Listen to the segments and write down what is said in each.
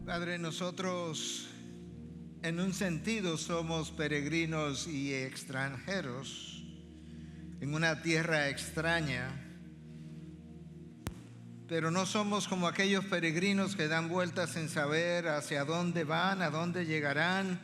Padre, nosotros en un sentido somos peregrinos y extranjeros en una tierra extraña, pero no somos como aquellos peregrinos que dan vueltas sin saber hacia dónde van, a dónde llegarán,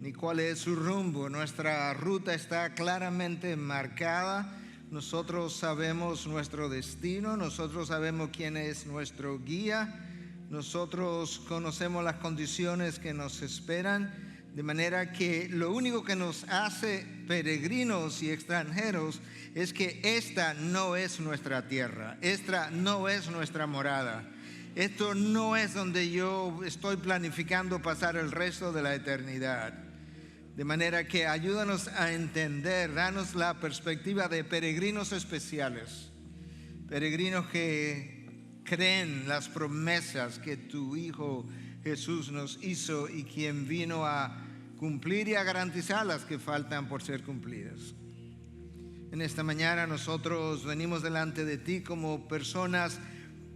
ni cuál es su rumbo. Nuestra ruta está claramente marcada. Nosotros sabemos nuestro destino, nosotros sabemos quién es nuestro guía. Nosotros conocemos las condiciones que nos esperan, de manera que lo único que nos hace peregrinos y extranjeros es que esta no es nuestra tierra, esta no es nuestra morada. Esto no es donde yo estoy planificando pasar el resto de la eternidad. De manera que ayúdanos a entender, danos la perspectiva de peregrinos especiales, peregrinos que creen las promesas que tu Hijo Jesús nos hizo y quien vino a cumplir y a garantizar las que faltan por ser cumplidas. En esta mañana nosotros venimos delante de ti como personas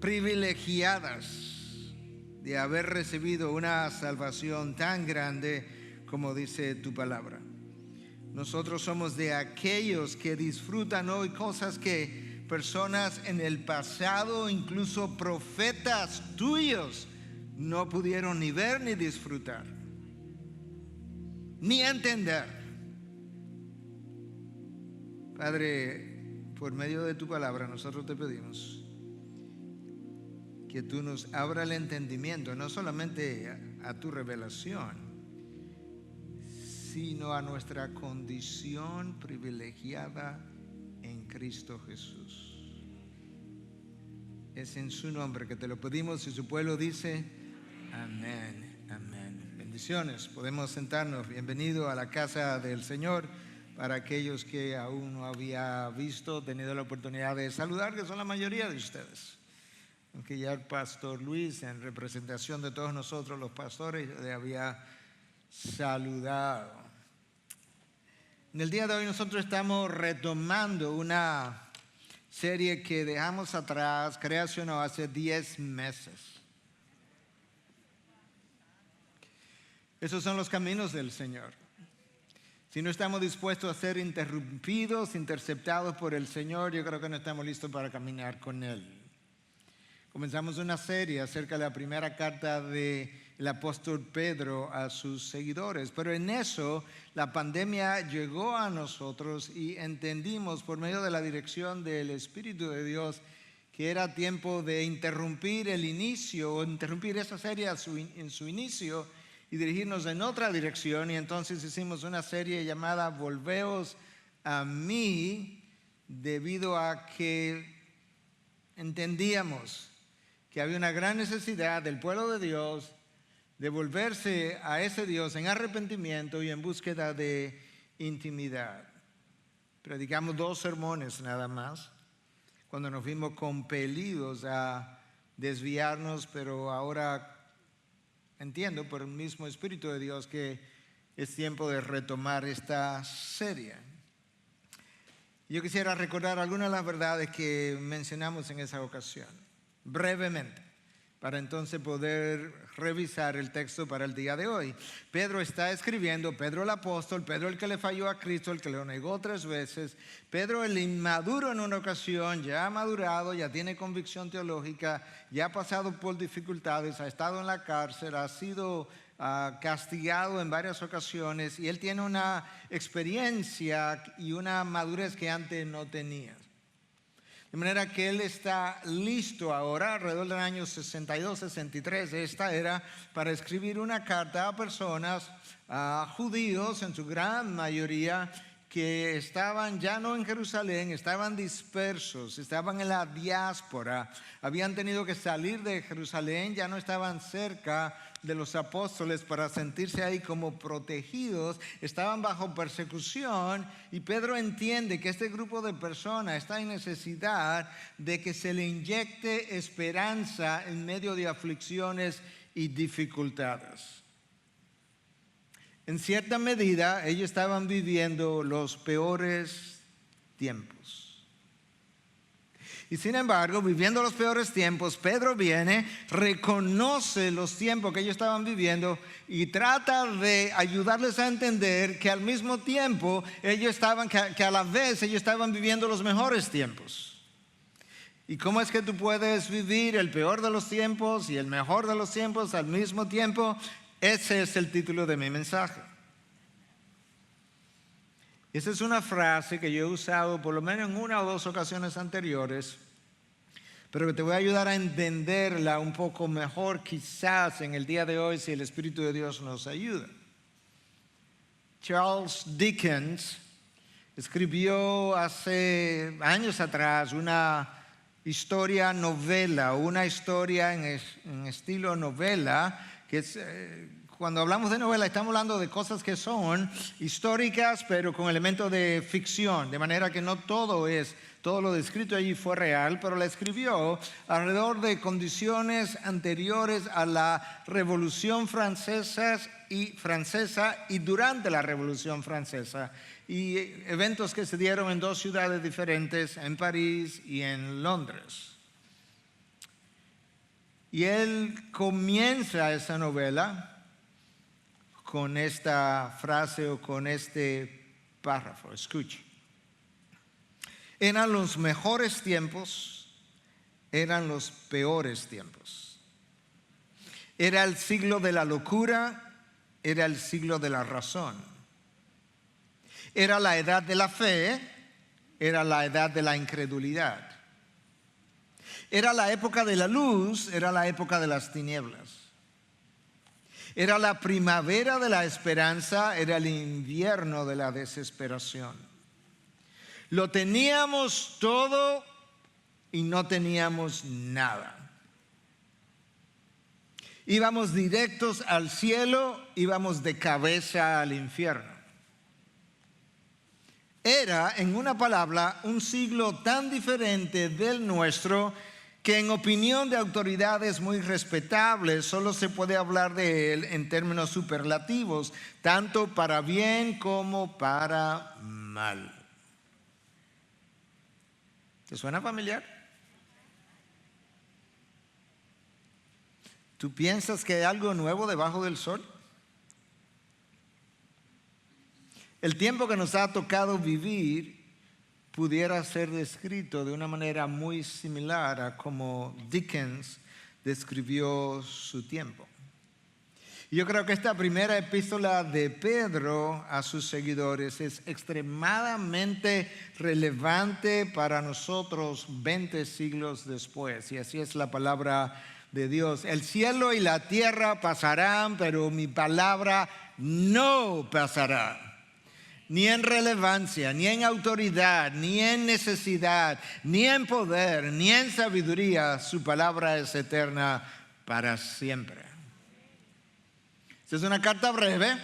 privilegiadas de haber recibido una salvación tan grande como dice tu palabra. Nosotros somos de aquellos que disfrutan hoy cosas que personas en el pasado, incluso profetas tuyos, no pudieron ni ver ni disfrutar, ni entender. Padre, por medio de tu palabra nosotros te pedimos que tú nos abra el entendimiento, no solamente a tu revelación, sino a nuestra condición privilegiada en Cristo Jesús. Es en su nombre que te lo pedimos y su pueblo dice amén, amén. Bendiciones, podemos sentarnos. Bienvenido a la casa del Señor. Para aquellos que aún no había visto, tenido la oportunidad de saludar, que son la mayoría de ustedes. Aunque ya el pastor Luis, en representación de todos nosotros los pastores, le había saludado. En el día de hoy nosotros estamos retomando una serie que dejamos atrás, creación hace 10 meses. Esos son los caminos del Señor. Si no estamos dispuestos a ser interrumpidos, interceptados por el Señor, yo creo que no estamos listos para caminar con Él. Comenzamos una serie acerca de la primera carta del apóstol Pedro a sus seguidores, pero en eso la pandemia llegó a nosotros y entendimos por medio de la dirección del Espíritu de Dios que era tiempo de interrumpir el inicio o interrumpir esa serie en su inicio y dirigirnos en otra dirección, y entonces hicimos una serie llamada Volveos a mí, debido a que entendíamos que había una gran necesidad del pueblo de Dios de volverse a ese Dios en arrepentimiento y en búsqueda de intimidad. Predicamos 2 sermones nada más, cuando nos vimos compelidos a desviarnos, pero ahora entiendo por el mismo Espíritu de Dios que es tiempo de retomar esta serie. Yo quisiera recordar algunas de las verdades que mencionamos en esa ocasión, brevemente, para entonces poder revisar el texto para el día de hoy. Pedro está escribiendo, Pedro el apóstol, Pedro el que le falló a Cristo, el que lo negó 3 veces, Pedro el inmaduro en una ocasión, ya ha madurado, ya tiene convicción teológica, ya ha pasado por dificultades, ha estado en la cárcel, ha sido castigado en varias ocasiones, y él tiene una experiencia y una madurez que antes no tenía. De manera que él está listo ahora, alrededor del año 62, 63, esta era, para escribir una carta a personas, a judíos en su gran mayoría, que estaban ya no en Jerusalén, estaban dispersos, estaban en la diáspora, habían tenido que salir de Jerusalén, ya no estaban cerca de los apóstoles para sentirse ahí como protegidos, estaban bajo persecución, y Pedro entiende que este grupo de personas está en necesidad de que se le inyecte esperanza en medio de aflicciones y dificultades. En cierta medida, ellos estaban viviendo los peores tiempos. Y sin embargo, viviendo los peores tiempos, Pedro viene, reconoce los tiempos que ellos estaban viviendo y trata de ayudarles a entender que al mismo tiempo que a la vez ellos estaban viviendo los mejores tiempos. ¿Y cómo es que tú puedes vivir el peor de los tiempos y el mejor de los tiempos al mismo tiempo? Ese es el título de mi mensaje. Esa es una frase que yo he usado por lo menos en una o dos ocasiones anteriores, pero que te voy a ayudar a entenderla un poco mejor quizás en el día de hoy si el Espíritu de Dios nos ayuda. Charles Dickens escribió hace años atrás una historia novela, una historia en estilo novela, que es... Cuando hablamos de novela, estamos hablando de cosas que son históricas, pero con elementos de ficción, de manera que no todo lo descrito allí fue real, pero la escribió alrededor de condiciones anteriores a la Revolución Francesa y durante la Revolución Francesa, y eventos que se dieron en dos ciudades diferentes, en París y en Londres. Y él comienza esa novela con esta frase o con este párrafo. Escuche. Eran los mejores tiempos, eran los peores tiempos. Era el siglo de la locura, era el siglo de la razón. Era la edad de la fe, era la edad de la incredulidad. Era la época de la luz, era la época de las tinieblas. Era la primavera de la esperanza, era el invierno de la desesperación. Lo teníamos todo y no teníamos nada. Íbamos directos al cielo, íbamos de cabeza al infierno. Era, en una palabra, un siglo tan diferente del nuestro que en opinión de autoridades muy respetables solo se puede hablar de él en términos superlativos, tanto para bien como para mal. ¿Te suena familiar? ¿Tú piensas que hay algo nuevo debajo del sol? El tiempo que nos ha tocado vivir pudiera ser descrito de una manera muy similar a como Dickens describió su tiempo. Y yo creo que esta primera epístola de Pedro a sus seguidores es extremadamente relevante para nosotros 20 siglos después. Y así es la palabra de Dios. El cielo y la tierra pasarán, pero mi palabra no pasará. Ni en relevancia, ni en autoridad, ni en necesidad, ni en poder, ni en sabiduría, su palabra es eterna para siempre. Esta es una carta breve,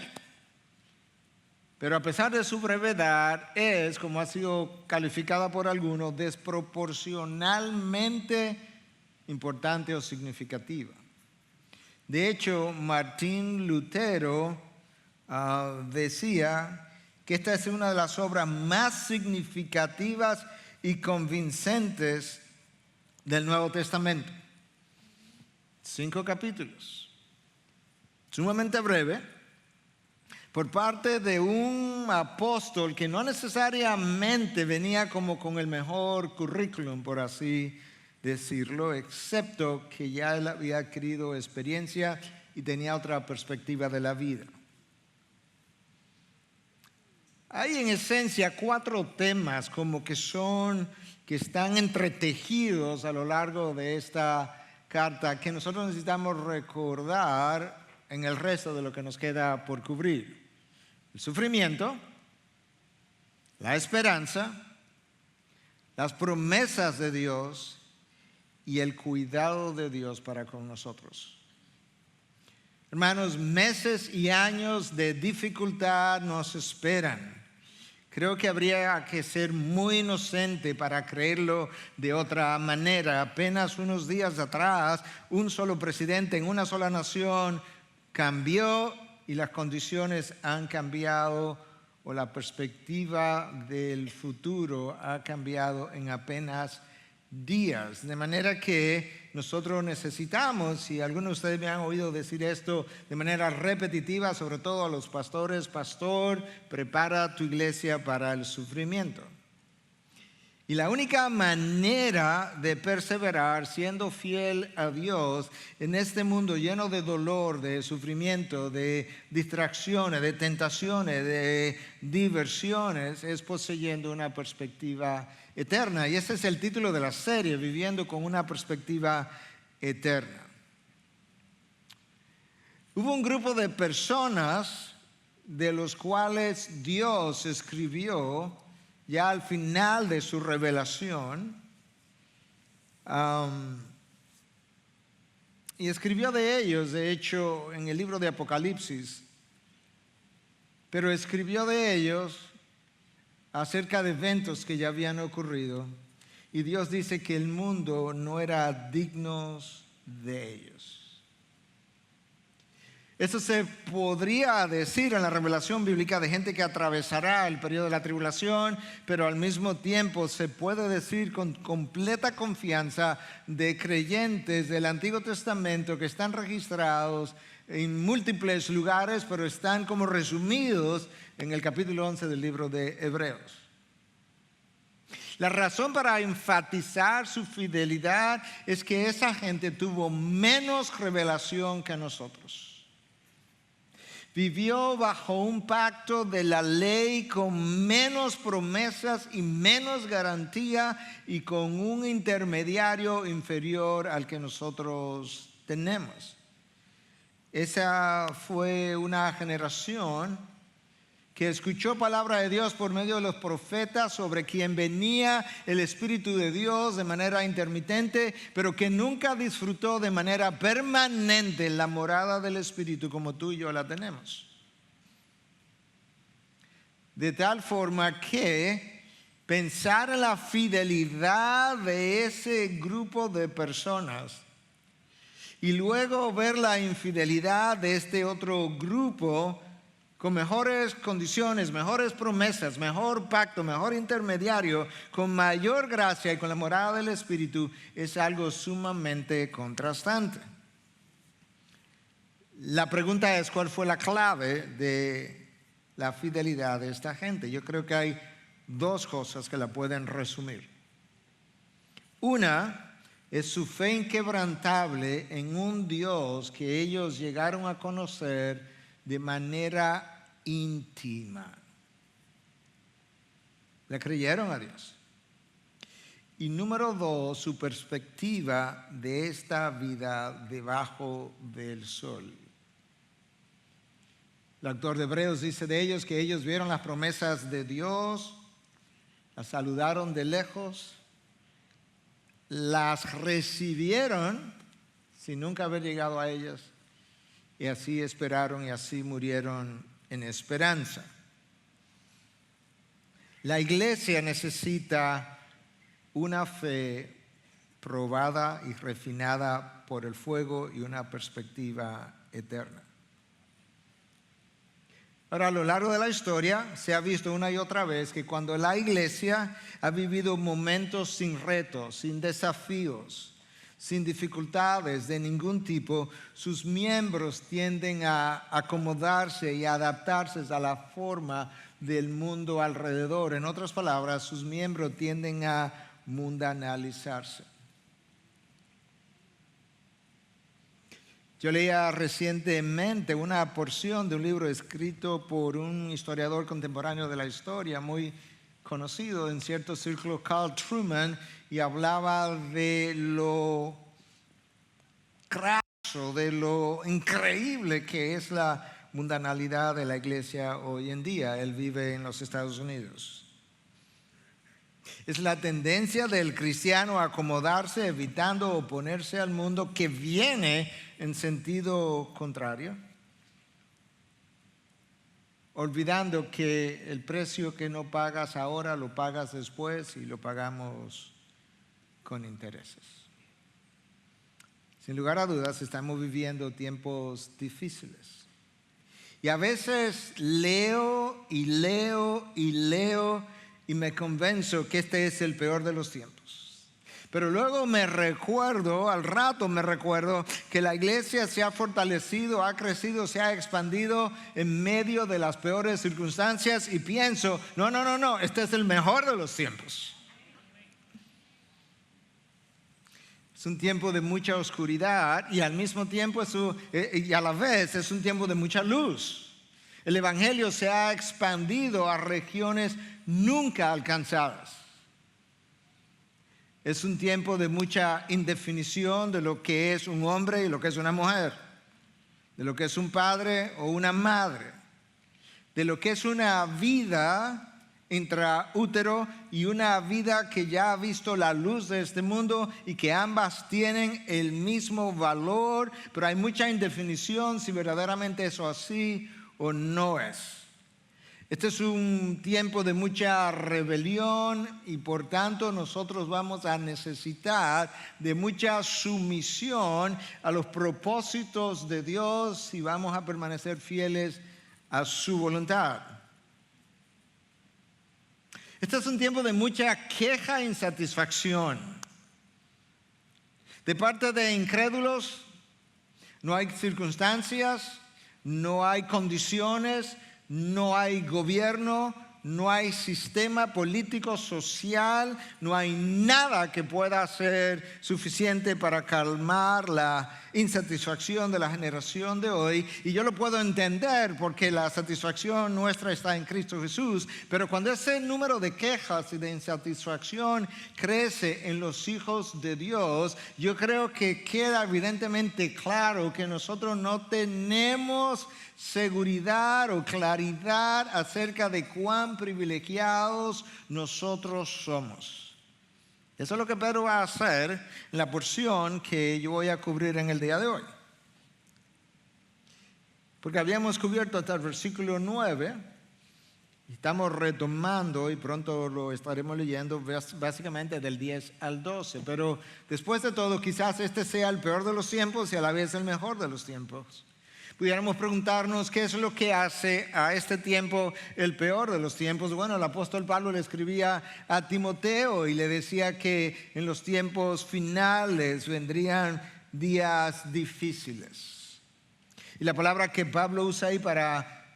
pero a pesar de su brevedad, es, como ha sido calificada por algunos, desproporcionalmente importante o significativa. De hecho, Martín Lutero decía que esta es una de las obras más significativas y convincentes del Nuevo Testamento. 5 capítulos, sumamente breve, por parte de un apóstol que no necesariamente venía como con el mejor currículum, por así decirlo, excepto que ya él había adquirido experiencia y tenía otra perspectiva de la vida. Hay en esencia 4 temas como que están entretejidos a lo largo de esta carta que nosotros necesitamos recordar en el resto de lo que nos queda por cubrir. El sufrimiento, la esperanza, las promesas de Dios y el cuidado de Dios para con nosotros. Hermanos, meses y años de dificultad nos esperan. Creo que habría que ser muy inocente para creerlo de otra manera. Apenas unos días atrás, un solo presidente en una sola nación cambió y las condiciones han cambiado o la perspectiva del futuro ha cambiado en apenas días. De manera que nosotros necesitamos, y algunos de ustedes me han oído decir esto de manera repetitiva, sobre todo a los pastores: pastor, prepara tu iglesia para el sufrimiento. Y la única manera de perseverar siendo fiel a Dios en este mundo lleno de dolor, de sufrimiento, de distracciones, de tentaciones, de diversiones, es poseyendo una perspectiva eterna. Y ese es el título de la serie, Viviendo con una perspectiva eterna. Hubo un grupo de personas de los cuales Dios escribió ya al final de su revelación, y escribió de ellos, de hecho, en el libro de Apocalipsis, pero escribió de ellos acerca de eventos que ya habían ocurrido, y Dios dice que el mundo no era digno de ellos. Eso se podría decir en la revelación bíblica de gente que atravesará el periodo de la tribulación, pero al mismo tiempo se puede decir con completa confianza de creyentes del Antiguo Testamento que están registrados en múltiples lugares, pero están como resumidos en el capítulo 11 del libro de Hebreos. La razón para enfatizar su fidelidad es que esa gente tuvo menos revelación que nosotros. Vivió bajo un pacto de la ley con menos promesas y menos garantía y con un intermediario inferior al que nosotros tenemos. Esa fue una generación que escuchó palabra de Dios por medio de los profetas sobre quien venía el Espíritu de Dios de manera intermitente, pero que nunca disfrutó de manera permanente la morada del Espíritu como tú y yo la tenemos. De tal forma que pensar en la fidelidad de ese grupo de personas y luego ver la infidelidad de este otro grupo con mejores condiciones, mejores promesas, mejor pacto, mejor intermediario, con mayor gracia y con la morada del Espíritu, es algo sumamente contrastante. La pregunta es, ¿cuál fue la clave de la fidelidad de esta gente? Yo creo que hay dos cosas que la pueden resumir. Una es su fe inquebrantable en un Dios que ellos llegaron a conocer de manera íntima. Le creyeron a Dios. Y número dos, su perspectiva de esta vida debajo del sol. El autor de Hebreos dice de ellos que ellos vieron las promesas de Dios, las saludaron de lejos, las recibieron sin nunca haber llegado a ellas, y así esperaron y así murieron en esperanza. La iglesia necesita una fe probada y refinada por el fuego y una perspectiva eterna. Ahora, a lo largo de la historia se ha visto una y otra vez que cuando la iglesia ha vivido momentos sin retos, sin desafíos, sin dificultades de ningún tipo, sus miembros tienden a acomodarse y a adaptarse a la forma del mundo alrededor. En otras palabras, sus miembros tienden a mundanalizarse. Yo leía recientemente una porción de un libro escrito por un historiador contemporáneo de la historia, muy conocido en ciertos círculos, Carl Trueman, y hablaba de lo craso, de lo increíble que es la mundanalidad de la iglesia hoy en día. Él vive en los Estados Unidos. Es la tendencia del cristiano a acomodarse, evitando oponerse al mundo que viene en sentido contrario, olvidando que el precio que no pagas ahora lo pagas después y lo pagamos con intereses. Sin lugar a dudas, estamos viviendo tiempos difíciles. Y a veces leo y leo y leo y me convenzo que este es el peor de los tiempos. Pero luego al rato me recuerdo que la iglesia se ha fortalecido, ha crecido, se ha expandido en medio de las peores circunstancias y pienso, no, este es el mejor de los tiempos. Es un tiempo de mucha oscuridad y al mismo tiempo y a la vez es un tiempo de mucha luz. El evangelio se ha expandido a regiones nunca alcanzadas. Es un tiempo de mucha indefinición de lo que es un hombre y lo que es una mujer, de lo que es un padre o una madre, de lo que es una vida intraútero y una vida que ya ha visto la luz de este mundo y que ambas tienen el mismo valor, pero hay mucha indefinición si verdaderamente eso así o no es. Este es un tiempo de mucha rebelión y por tanto nosotros vamos a necesitar de mucha sumisión a los propósitos de Dios y vamos a permanecer fieles a su voluntad. Este es un tiempo de mucha queja e insatisfacción. De parte de incrédulos, no hay circunstancias, no hay condiciones, no hay gobierno, no hay sistema político, social, no hay nada que pueda ser suficiente para calmar la insatisfacción de la generación de hoy. Y yo lo puedo entender porque la satisfacción nuestra está en Cristo Jesús. Pero cuando ese número de quejas y de insatisfacción crece en los hijos de Dios, yo creo que queda evidentemente claro que nosotros no tenemos seguridad o claridad acerca de cuán privilegiados nosotros somos. Eso es lo que Pedro va a hacer en la porción que yo voy a cubrir en el día de hoy. Porque habíamos cubierto hasta el versículo 9, y estamos retomando y pronto lo estaremos leyendo básicamente del 10 al 12. Pero después de todo, quizás este sea el peor de los tiempos y a la vez el mejor de los tiempos. Pudiéramos preguntarnos qué es lo que hace a este tiempo el peor de los tiempos. Bueno, el apóstol Pablo le escribía a Timoteo y le decía que en los tiempos finales vendrían días difíciles. Y la palabra que Pablo usa ahí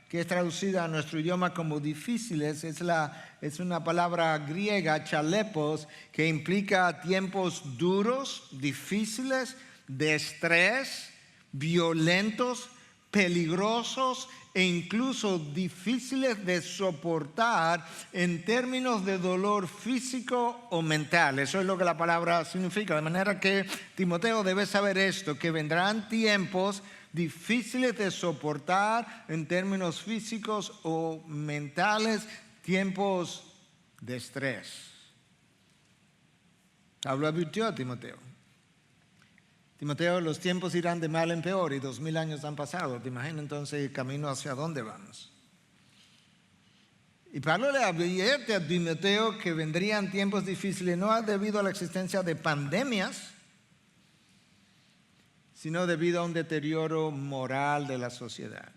que es traducida a nuestro idioma como difíciles es una palabra griega, chalepos, que implica tiempos duros, difíciles, de estrés, violentos, peligrosos e incluso difíciles de soportar en términos de dolor físico o mental. Eso es lo que la palabra significa. De manera que Timoteo debe saber esto, que vendrán tiempos difíciles de soportar en términos físicos o mentales, tiempos de estrés. Pablo advirtió a Timoteo. Timoteo, los tiempos irán de mal en peor y 2000 años han pasado. ¿Te imaginas entonces el camino hacia dónde vamos? Y Pablo le advierte a Timoteo que vendrían tiempos difíciles no debido a la existencia de pandemias, sino debido a un deterioro moral de la sociedad.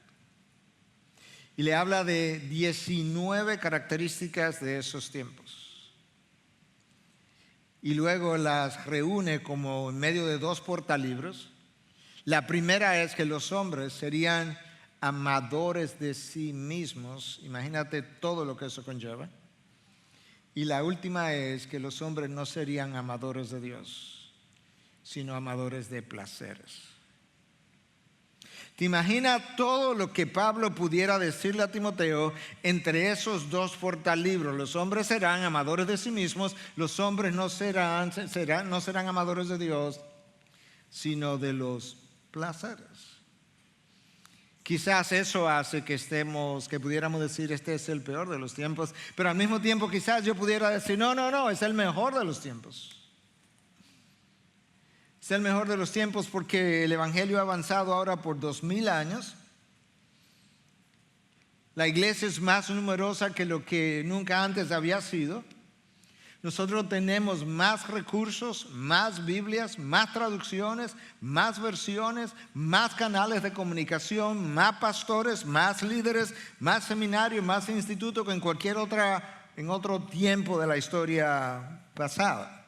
Y le habla de 19 características de esos tiempos. Y luego las reúne como en medio de 2 portalibros. La primera es que los hombres serían amadores de sí mismos. Imagínate todo lo que eso conlleva. Y la última es que los hombres no serían amadores de Dios, sino amadores de placeres. ¿Te imaginas todo lo que Pablo pudiera decirle a Timoteo entre esos 2 portalibros? Los hombres serán amadores de sí mismos, los hombres no serán amadores de Dios, sino de los placeres. Quizás eso hace que pudiéramos decir este es el peor de los tiempos, pero al mismo tiempo quizás yo pudiera decir no, es el mejor de los tiempos. Es el mejor de los tiempos porque el evangelio ha avanzado ahora por 2000 años. La iglesia es más numerosa que lo que nunca antes había sido. Nosotros tenemos más recursos, más Biblias, más traducciones, más versiones, más canales de comunicación, más pastores, más líderes, más seminarios, más institutos que en otro tiempo de la historia pasada.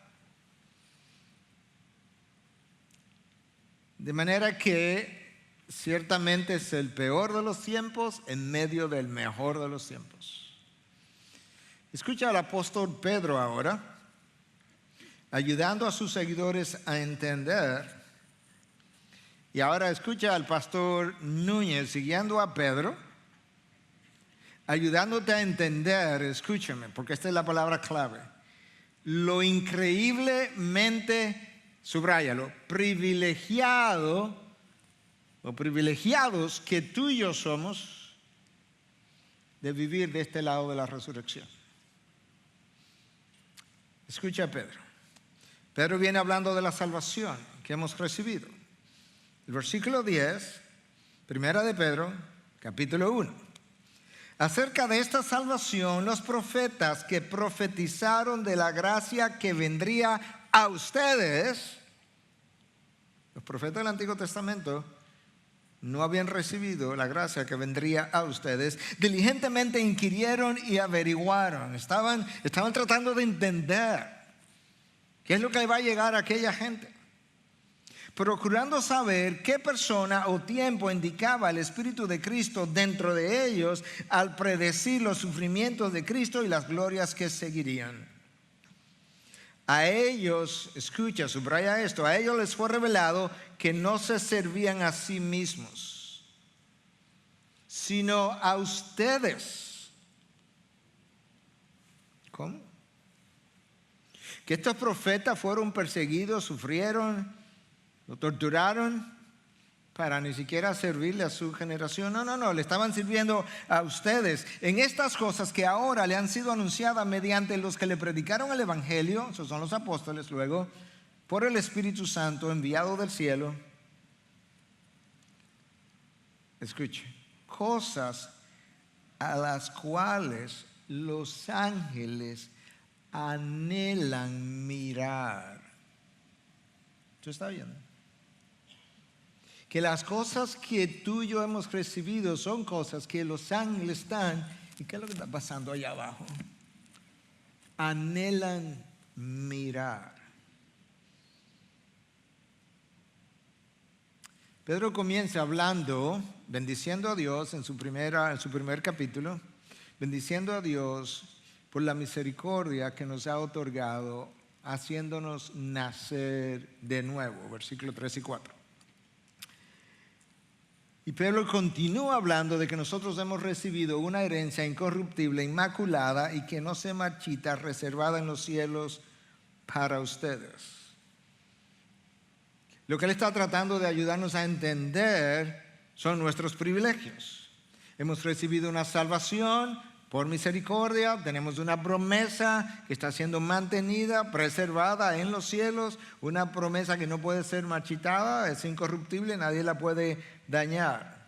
De manera que ciertamente es el peor de los tiempos en medio del mejor de los tiempos. Escucha al apóstol Pedro ahora, ayudando a sus seguidores a entender. Y ahora escucha al pastor Núñez siguiendo a Pedro, ayudándote a entender, escúchame, porque esta es la palabra clave, lo increíblemente, subráyalo, privilegiado o privilegiados que tú y yo somos de vivir de este lado de la resurrección. Escucha a Pedro. Pedro viene hablando de la salvación que hemos recibido. El versículo 10, primera de Pedro, capítulo 1. Acerca de esta salvación, los profetas que profetizaron de la gracia que vendría a ustedes, los profetas del Antiguo Testamento, no habían recibido la gracia que vendría a ustedes, diligentemente inquirieron y averiguaron. Estaban tratando de entender qué es lo que va a llegar a aquella gente, procurando saber qué persona o tiempo indicaba el Espíritu de Cristo dentro de ellos al predecir los sufrimientos de Cristo y las glorias que seguirían. A ellos, escucha, subraya esto, a ellos les fue revelado que no se servían a sí mismos, sino a ustedes. ¿Cómo? Que estos profetas fueron perseguidos, sufrieron, lo torturaron para ni siquiera servirle a su generación. No, le estaban sirviendo a ustedes en estas cosas que ahora le han sido anunciadas mediante los que le predicaron el Evangelio, esos son los apóstoles, luego, por el Espíritu Santo enviado del cielo. Escuche, cosas a las cuales los ángeles anhelan mirar. ¿Tú estás viendo? Que las cosas que tú y yo hemos recibido son cosas que los ángeles están. ¿Y qué es lo que está pasando allá abajo? Anhelan mirar. Pedro comienza hablando, bendiciendo a Dios en su primer capítulo, bendiciendo a Dios por la misericordia que nos ha otorgado, haciéndonos nacer de nuevo, versículos 3 y 4. Y Pedro continúa hablando de que nosotros hemos recibido una herencia incorruptible, inmaculada y que no se marchita, reservada en los cielos para ustedes. Lo que él está tratando de ayudarnos a entender son nuestros privilegios. Hemos recibido una salvación por misericordia, tenemos una promesa que está siendo mantenida, preservada en los cielos, una promesa que no puede ser marchitada, es incorruptible, nadie la puede dañar.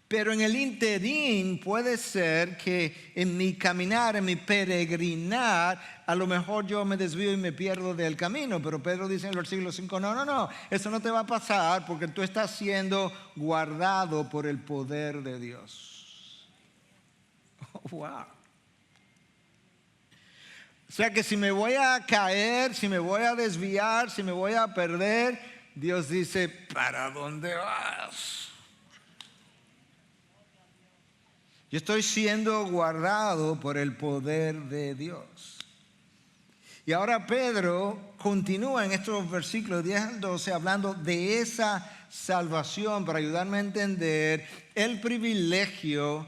Pero en el interín puede ser que en mi caminar, en mi peregrinar, a lo mejor yo me desvío y me pierdo del camino. Pero Pedro dice en el versículo 5, no, eso no te va a pasar porque tú estás siendo guardado por el poder de Dios. Wow. O sea que si me voy a caer, si me voy a desviar, si me voy a perder, Dios dice, ¿para dónde vas? Yo estoy siendo guardado por el poder de Dios. Y ahora Pedro continúa en estos versículos 10 al 12 hablando de esa salvación para ayudarme a entender el privilegio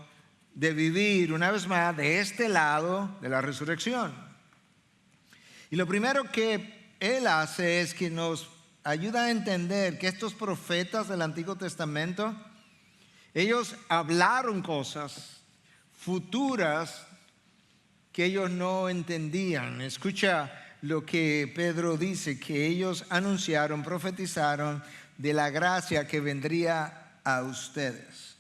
de vivir una vez más de este lado de la resurrección. Y lo primero que él hace es que nos ayuda a entender que estos profetas del Antiguo Testamento, ellos hablaron cosas futuras que ellos no entendían. Escucha lo que Pedro dice, que ellos anunciaron, profetizaron de la gracia que vendría a ustedes.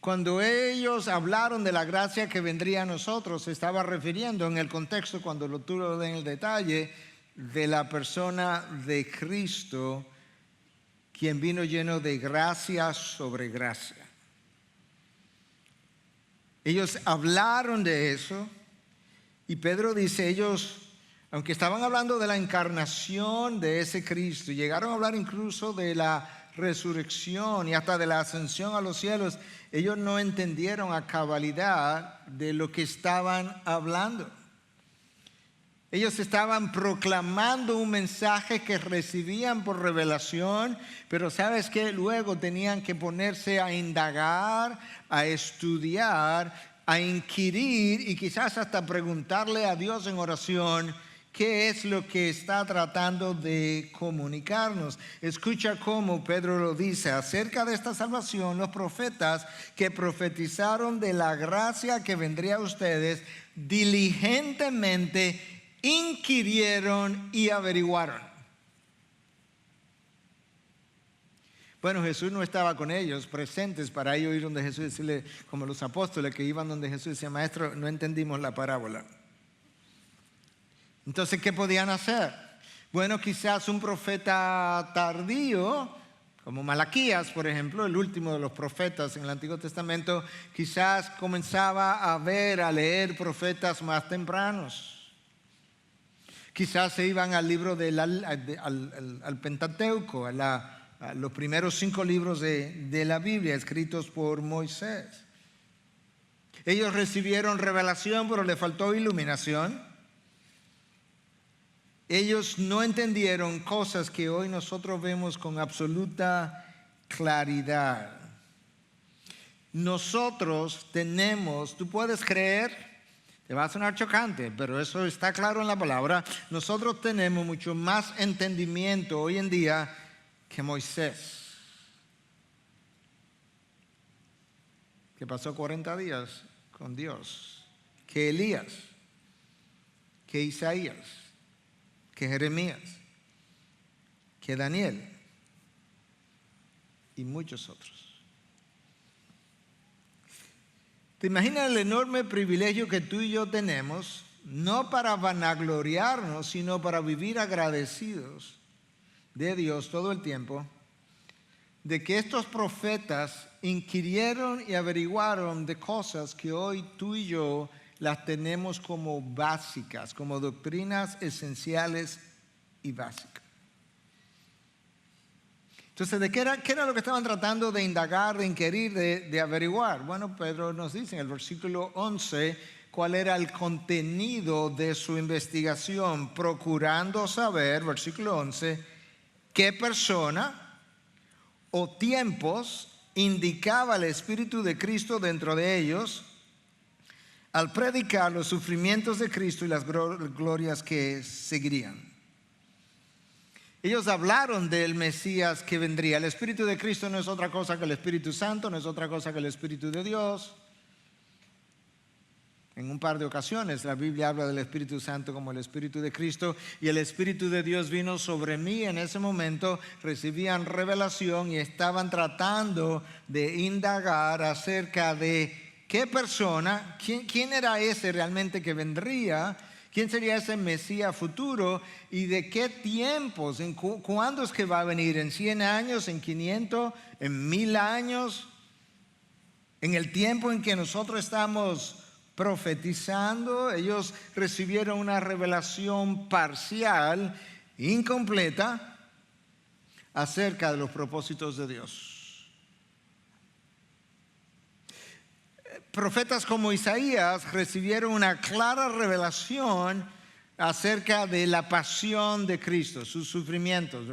Cuando ellos hablaron de la gracia que vendría a nosotros, se estaba refiriendo en el contexto, cuando tú lo ves en el detalle, de la persona de Cristo, quien vino lleno de gracia sobre gracia. Ellos hablaron de eso y Pedro dice, ellos, aunque estaban hablando de la encarnación de ese Cristo, llegaron a hablar incluso de la resurrección y hasta de la ascensión a los cielos, ellos no entendieron a cabalidad de lo que estaban hablando. Ellos estaban proclamando un mensaje que recibían por revelación, pero ¿sabes qué? Luego tenían que ponerse a indagar, a estudiar, a inquirir y quizás hasta preguntarle a Dios en oración qué es lo que está tratando de comunicarnos. Escucha cómo Pedro lo dice: acerca de esta salvación, los profetas que profetizaron de la gracia que vendría a ustedes, diligentemente inquirieron y averiguaron. Bueno, Jesús no estaba con ellos presentes para ellos ir donde Jesús y decirle, como los apóstoles que iban donde Jesús y decían, maestro, no entendimos la parábola. Entonces, ¿qué podían hacer? Bueno, quizás un profeta tardío, como Malaquías, por ejemplo, el último de los profetas en el Antiguo Testamento, quizás comenzaba a leer profetas más tempranos. Quizás se iban al libro al Pentateuco, a los primeros 5 libros de la Biblia escritos por Moisés. Ellos recibieron revelación, pero le faltó iluminación. Ellos no entendieron cosas que hoy nosotros vemos con absoluta claridad. Nosotros tenemos, tú puedes creer, te va a sonar chocante, pero eso está claro en la palabra. Nosotros tenemos mucho más entendimiento hoy en día que Moisés, que pasó 40 días con Dios, que Elías, que Isaías, que Jeremías, que Daniel y muchos otros. ¿Te imaginas el enorme privilegio que tú y yo tenemos, no para vanagloriarnos, sino para vivir agradecidos de Dios todo el tiempo, de que estos profetas inquirieron y averiguaron de cosas que hoy tú y yo las tenemos como básicas, como doctrinas esenciales y básicas? Entonces, ¿de qué era lo que estaban tratando de indagar, de inquirir, de averiguar? Bueno, Pedro nos dice en el versículo 11 cuál era el contenido de su investigación, procurando saber, versículo 11, qué persona o tiempos indicaba el Espíritu de Cristo dentro de ellos al predicar los sufrimientos de Cristo y las glorias que seguirían. Ellos hablaron del Mesías que vendría. El Espíritu de Cristo no es otra cosa que el Espíritu Santo, no es otra cosa que el Espíritu de Dios. En un par de ocasiones la Biblia habla del Espíritu Santo como el Espíritu de Cristo, y el Espíritu de Dios vino sobre mí. En ese momento recibían revelación y estaban tratando de indagar acerca de qué persona, quién era ese realmente que vendría, quién sería ese Mesías futuro y de qué tiempos, cuándo es que va a venir, en 100 años, en 500, en 1000 años, en el tiempo en que nosotros estamos profetizando. Ellos recibieron una revelación parcial, incompleta, acerca de los propósitos de Dios. Profetas como Isaías recibieron una clara revelación acerca de la pasión de Cristo, sus sufrimientos,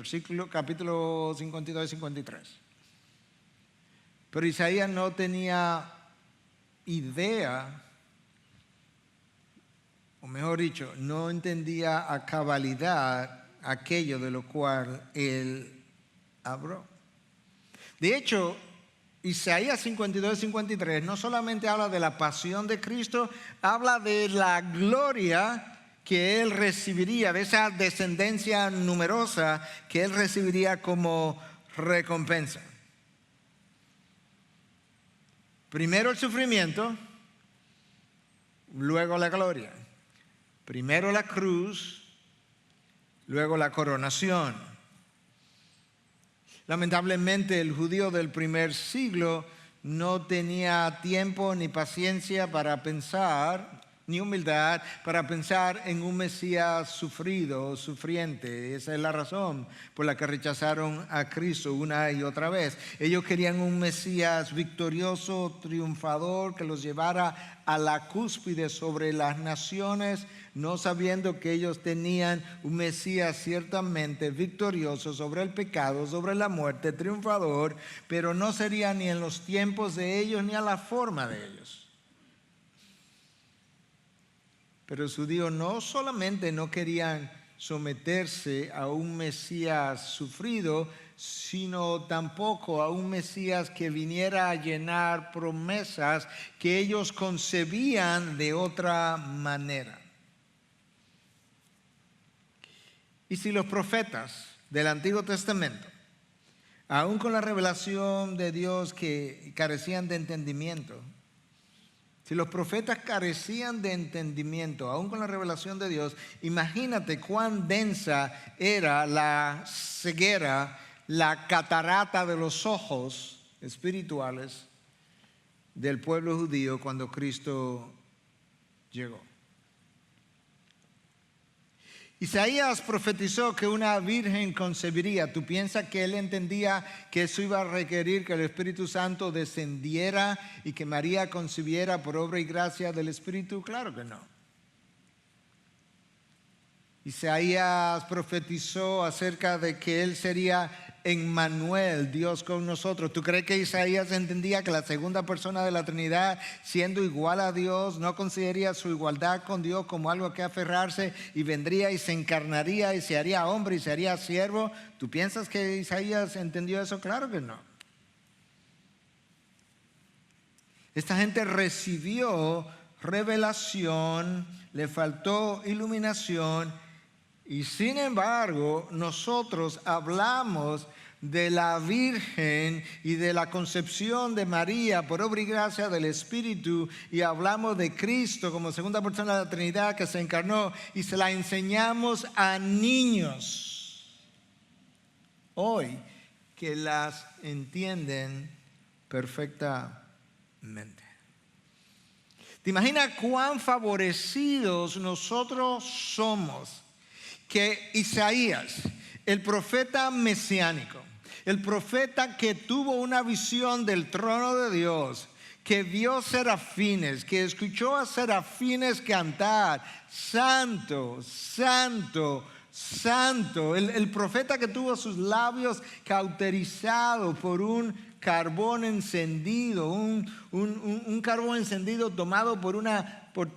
capítulo 52 y 53. Pero Isaías no tenía idea, o mejor dicho, no entendía a cabalidad aquello de lo cual él habló. De hecho, Isaías 52 y 53 no solamente habla de la pasión de Cristo, habla de la gloria que él recibiría, de esa descendencia numerosa que él recibiría como recompensa. Primero el sufrimiento, luego la gloria. Primero la cruz, luego la coronación. Lamentablemente el judío del primer siglo no tenía tiempo ni paciencia para pensar, ni humildad para pensar en un Mesías sufrido, sufriente. Esa es la razón por la que rechazaron a Cristo una y otra vez. Ellos querían un Mesías victorioso, triunfador, que los llevara a la cúspide sobre las naciones, no sabiendo que ellos tenían un Mesías ciertamente victorioso sobre el pecado, sobre la muerte, triunfador, pero no sería ni en los tiempos de ellos ni a la forma de ellos. Pero los judíos no solamente no querían someterse a un Mesías sufrido, sino tampoco a un Mesías que viniera a llenar promesas que ellos concebían de otra manera. Y si los profetas del Antiguo Testamento, aún con la revelación de Dios que carecían de entendimiento, si los profetas carecían de entendimiento, aún con la revelación de Dios, imagínate cuán densa era la ceguera, la catarata de los ojos espirituales del pueblo judío cuando Cristo llegó. Isaías profetizó que una virgen concebiría. ¿Tú piensas que él entendía que eso iba a requerir que el Espíritu Santo descendiera y que María concibiera por obra y gracia del Espíritu? Claro que no. Isaías profetizó acerca de que él sería Emmanuel, Dios con nosotros. ¿Tú crees que Isaías entendía que la segunda persona de la Trinidad, siendo igual a Dios, no consideraría su igualdad con Dios como algo que aferrarse y vendría y se encarnaría y se haría hombre y se haría siervo? ¿Tú piensas que Isaías entendió eso? Claro que no. Esta gente recibió revelación, le faltó iluminación. Y sin embargo, nosotros hablamos de la Virgen y de la concepción de María por obra y gracia del Espíritu, y hablamos de Cristo como segunda persona de la Trinidad que se encarnó, y se la enseñamos a niños hoy que las entienden perfectamente. ¿Te imaginas cuán favorecidos nosotros somos? Que Isaías, el profeta mesiánico, el profeta que tuvo una visión del trono de Dios, que vio serafines, que escuchó a serafines cantar, santo, santo, santo, el profeta que tuvo sus labios cauterizados por un carbón encendido, un carbón encendido tomado por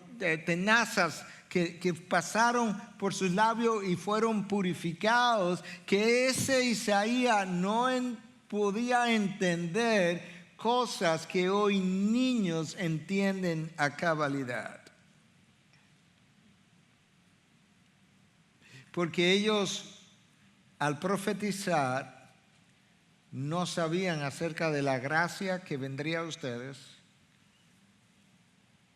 tenazas que pasaron por sus labios y fueron purificados, que ese Isaías no podía entender cosas que hoy niños entienden a cabalidad. Porque ellos, al profetizar, no sabían acerca de la gracia que vendría a ustedes.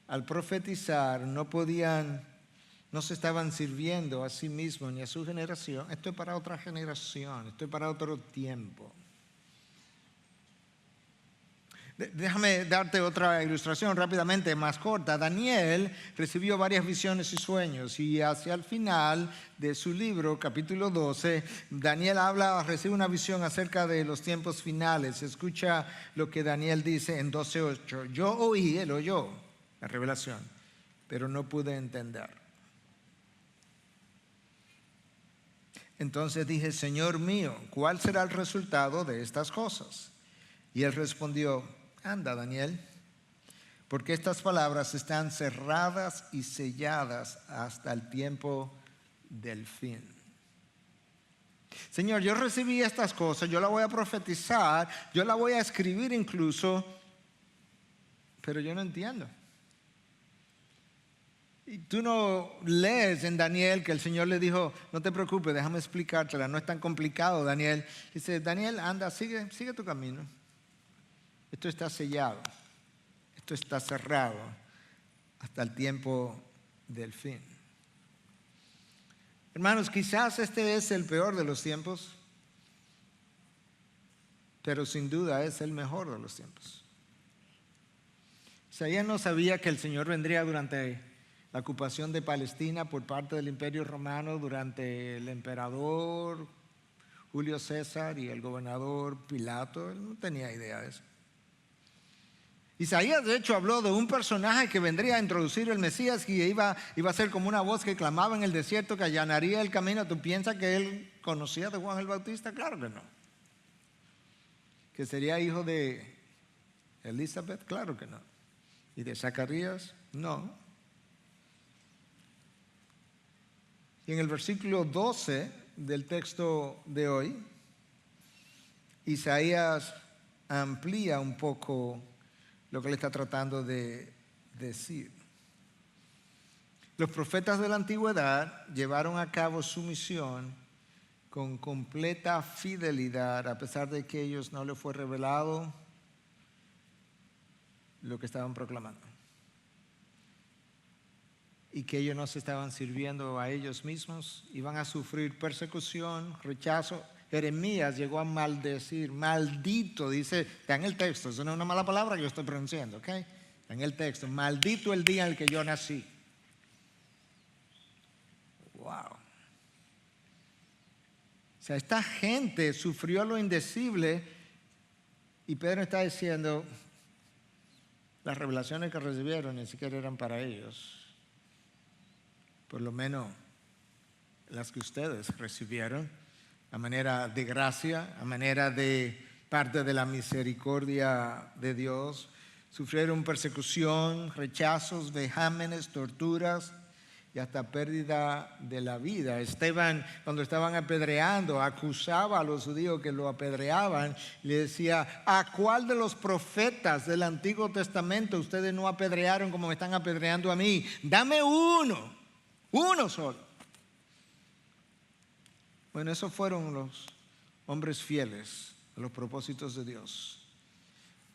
Al profetizar no se estaban sirviendo a sí mismos ni a su generación. Esto es para otra generación, esto es para otro tiempo. Déjame darte otra ilustración rápidamente, más corta. Daniel recibió varias visiones y sueños, y hacia el final de su libro, capítulo 12, Daniel recibe una visión acerca de los tiempos finales. Escucha lo que Daniel dice en 12:8. Yo oí, él oyó la revelación, pero no pude entender. Entonces dije, Señor mío, ¿cuál será el resultado de estas cosas? Y él respondió, anda, Daniel, porque estas palabras están cerradas y selladas hasta el tiempo del fin. Señor, yo recibí estas cosas, yo las voy a profetizar, yo las voy a escribir incluso, pero yo no entiendo. Y tú no lees en Daniel que el Señor le dijo, no te preocupes, déjame explicártela, no es tan complicado, Daniel. Dice, Daniel, anda, sigue tu camino. Esto está sellado. Esto está cerrado hasta el tiempo del fin. Hermanos, quizás este es el peor de los tiempos, pero sin duda es el mejor de los tiempos. Isaías no sabía que el Señor vendría durante la ocupación de Palestina por parte del Imperio Romano, durante el emperador Julio César y el gobernador Pilato. Él no tenía idea de eso. Isaías de hecho habló de un personaje que vendría a introducir el Mesías y iba a ser como una voz que clamaba en el desierto, que allanaría el camino. ¿Tú piensas que él conocía de Juan el Bautista? Claro que no. ¿Que sería hijo de Elizabeth? Claro que no. ¿Y de Zacarías? No. Y en el versículo 12 del texto de hoy, Isaías amplía un poco lo que le está tratando de decir. Los profetas de la antigüedad llevaron a cabo su misión con completa fidelidad, a pesar de que a ellos no les fue revelado lo que estaban proclamando. Y que ellos no se estaban sirviendo a ellos mismos, iban a sufrir persecución, rechazo. Jeremías llegó a maldecir, maldito, dice, está en el texto, eso no es una mala palabra que yo estoy pronunciando, ¿ok? Está en el texto, maldito el día en el que yo nací. Wow. O sea, esta gente sufrió lo indecible y Pedro está diciendo, las revelaciones que recibieron ni siquiera eran para ellos. Por lo menos las que ustedes recibieron, a manera de gracia, a manera de parte de la misericordia de Dios. Sufrieron persecución, rechazos, vejámenes, torturas y hasta pérdida de la vida. Esteban, cuando estaban apedreando, acusaba a los judíos que lo apedreaban. Le decía, ¿a cuál de los profetas del Antiguo Testamento ustedes no apedrearon como me están apedreando a mí? Dame uno solo. Bueno, esos fueron los hombres fieles a los propósitos de Dios.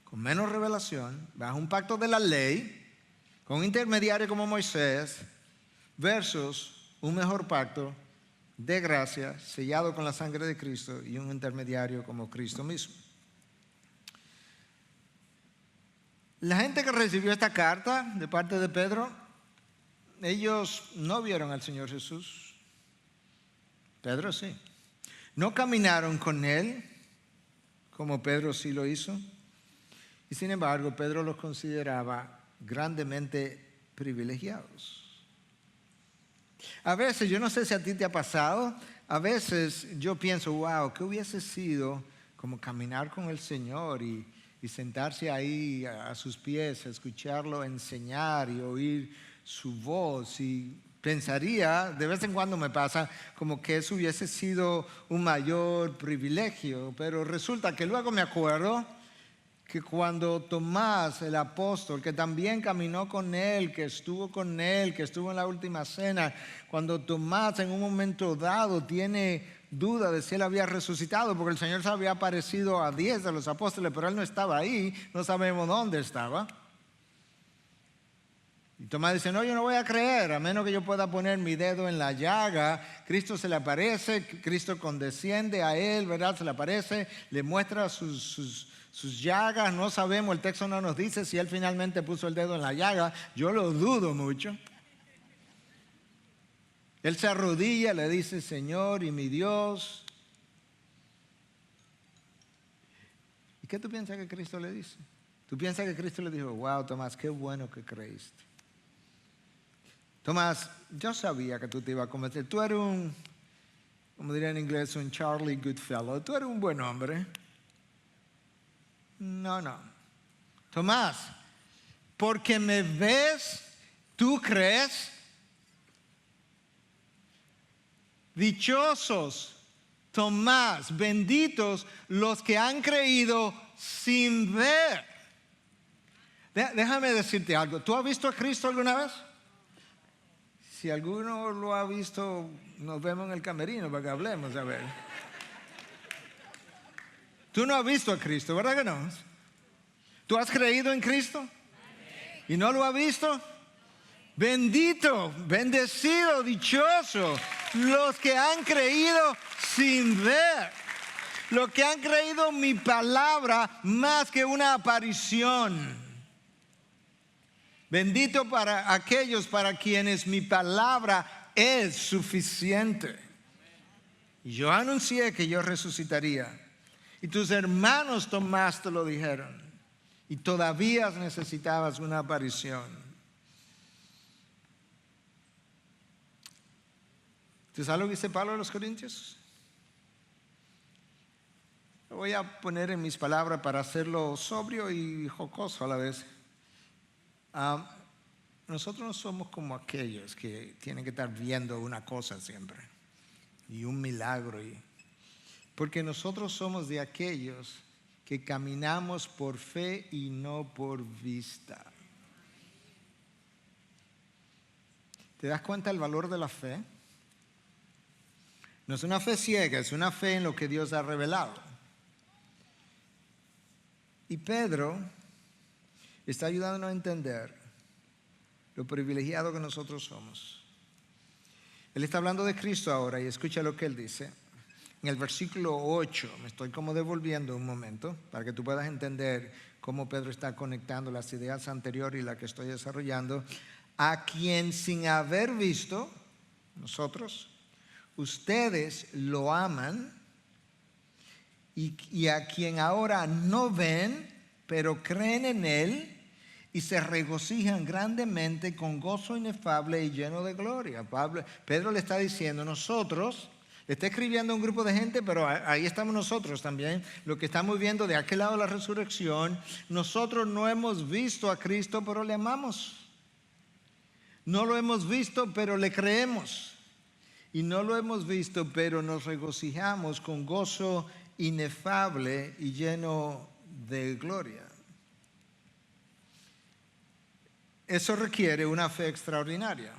Con menos revelación, bajo un pacto de la ley, con un intermediario como Moisés, versus un mejor pacto de gracia, sellado con la sangre de Cristo y un intermediario como Cristo mismo. La gente que recibió esta carta de parte de Pedro, ellos no vieron al Señor Jesús. Pedro sí. No caminaron con Él, como Pedro sí lo hizo. Y sin embargo, Pedro los consideraba grandemente privilegiados. A veces, yo no sé si a ti te ha pasado, a veces yo pienso, wow, ¿qué hubiese sido como caminar con el Señor y sentarse ahí a sus pies, a escucarlo enseñar y oír su voz? Y pensaría, de vez en cuando me pasa, como que eso hubiese sido un mayor privilegio, pero resulta que luego me acuerdo que cuando Tomás, el apóstol, que también caminó con él, que estuvo con él, que estuvo en la última cena, cuando Tomás en un momento dado tiene duda de si él había resucitado, porque el Señor se había aparecido a 10 de los apóstoles, pero él no estaba ahí, no sabemos dónde estaba. Y Tomás dice, no, yo no voy a creer, a menos que yo pueda poner mi dedo en la llaga. Cristo se le aparece, Cristo condesciende a él, ¿verdad? Se le aparece, le muestra sus llagas. No sabemos, el texto no nos dice si él finalmente puso el dedo en la llaga. Yo lo dudo mucho. Él se arrodilla, le dice, Señor y mi Dios. ¿Y qué tú piensas que Cristo le dice? ¿Tú piensas que Cristo le dijo, wow, Tomás, qué bueno que creíste? Tomás, yo sabía que tú te ibas a convertir. Tú eres un, como diría en inglés, un Charlie Goodfellow. Tú eres un buen hombre. No. Tomás, porque me ves, ¿tú crees? Dichosos, Tomás, benditos los que han creído sin ver. Déjame decirte algo. ¿Tú has visto a Cristo alguna vez? Si alguno lo ha visto, nos vemos en el camerino para que hablemos, a ver. Tú no has visto a Cristo, ¿verdad que no? ¿Tú has creído en Cristo? ¿Y no lo ha visto? Bendito, bendecido, dichoso, los que han creído sin ver, los que han creído mi palabra más que una aparición. Bendito para aquellos para quienes mi palabra es suficiente. Y yo anuncié que yo resucitaría. Y tus hermanos Tomás te lo dijeron. Y todavía necesitabas una aparición. ¿Tú sabes lo que dice Pablo a los Corintios? Lo voy a poner en mis palabras para hacerlo sobrio y jocoso a la vez. Nosotros no somos como aquellos que tienen que estar viendo una cosa siempre y un milagro. Porque nosotros somos de aquellos que caminamos por fe y no por vista. ¿Te das cuenta del valor de la fe? No es una fe ciega, es una fe en lo que Dios ha revelado. Y Pedro está ayudándonos a entender lo privilegiado que nosotros somos. Él está hablando de Cristo ahora y escucha lo que él dice. En el versículo 8, me estoy como devolviendo un momento para que tú puedas entender cómo Pedro está conectando las ideas anteriores y la que estoy desarrollando. A quien sin haber visto, nosotros, ustedes lo aman, y a quien ahora no ven, pero creen en Él y se regocijan grandemente con gozo inefable y lleno de gloria. Pedro le está diciendo, nosotros, le está escribiendo a un grupo de gente, pero ahí estamos nosotros también, lo que estamos viendo de aquel lado de la resurrección. Nosotros no hemos visto a Cristo, pero le amamos. No lo hemos visto, pero le creemos. Y no lo hemos visto, pero nos regocijamos con gozo inefable y lleno de gloria. Eso requiere una fe extraordinaria.